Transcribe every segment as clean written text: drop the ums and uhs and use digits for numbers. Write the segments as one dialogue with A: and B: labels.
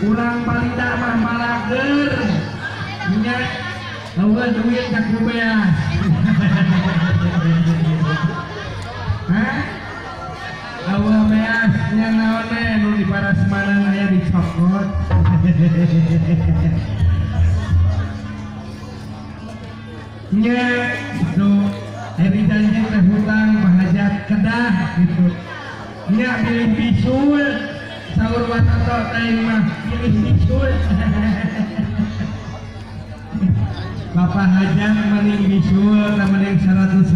A: kurang balita mah malager nya eueuh duit ka kubeas hah eueuh beas nya naon we nu di Parasmanan aya dicokot nya itu Eri janji teh hutang bahajat kedah gitu nya pilih bisul saur watoto teh mah pilih bisul Bapak hajat mending bisul mending 100.000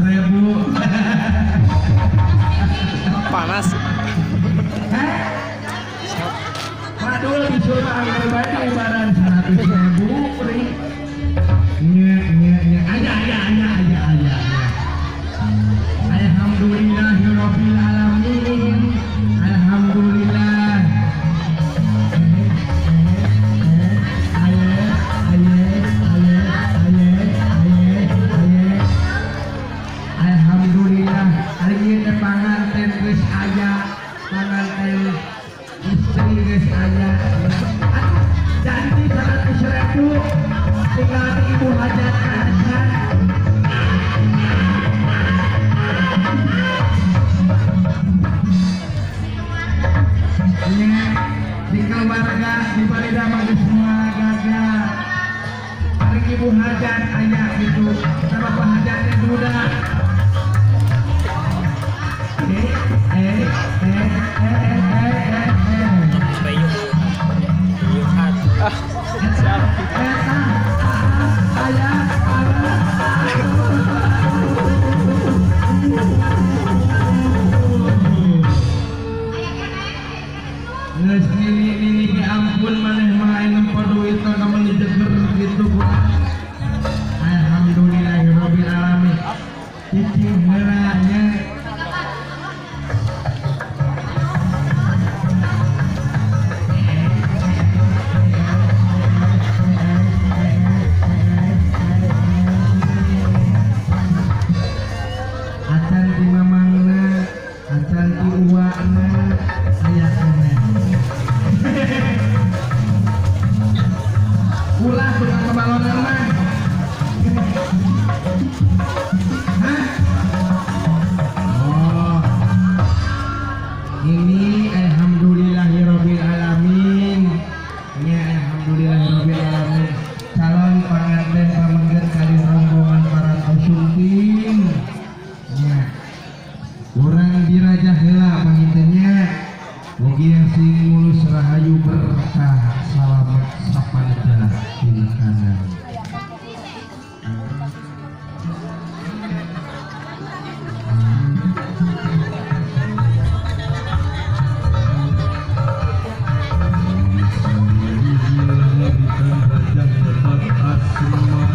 B: panas
A: Madul bisul mah anggar bae ibaran 100.000 pring nya aya Alhamdulillahirabbil alamin alhamdulillah alhamdulillah ari ieu panganten geus aya panganten istri geus aya janji 100.000 tinggal di ibu hajat aja di keluarga di Balida maju semua gagal hari ibu hajat ayah gitu sama penghajatnya duda ini ampun maneh main nempo duit ka mun dijeger gitu alhamdulillahirabbil alamin cicing heulanya acan ti mamangna acan ti uwana aya keneh ulah tukang kebalonan mah hah oh ini alhamdulillahirabbil alamin nya alhamdulillahirabbil alamin calon panganten pamenggeut kali rombongan para kusumting nya urang dirajah heula pangintennya mugi sing mulus rahayu berkah salamet sapanjang kanan Asma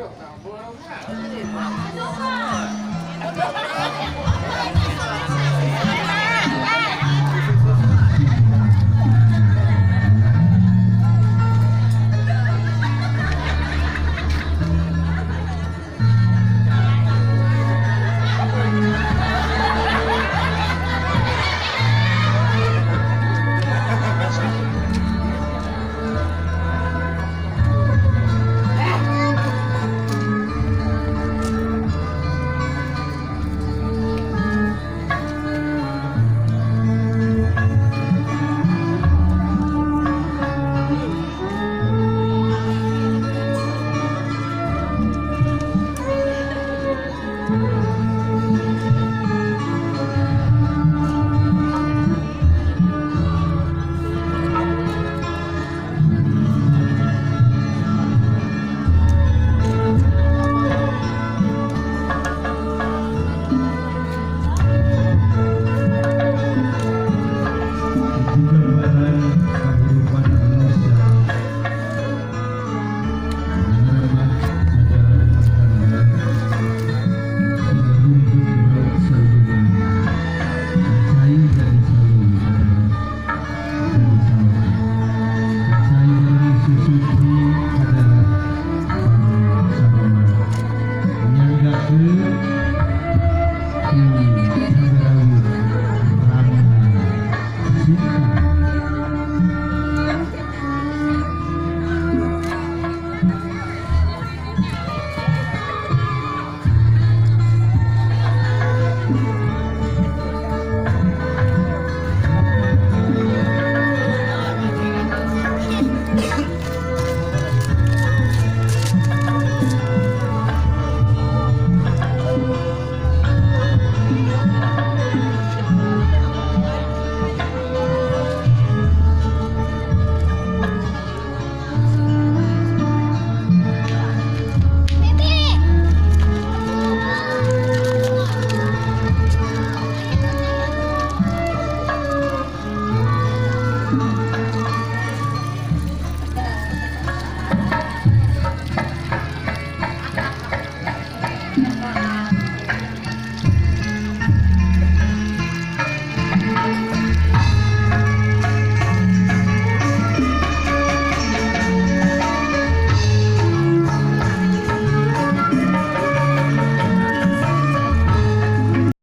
B: Aduh,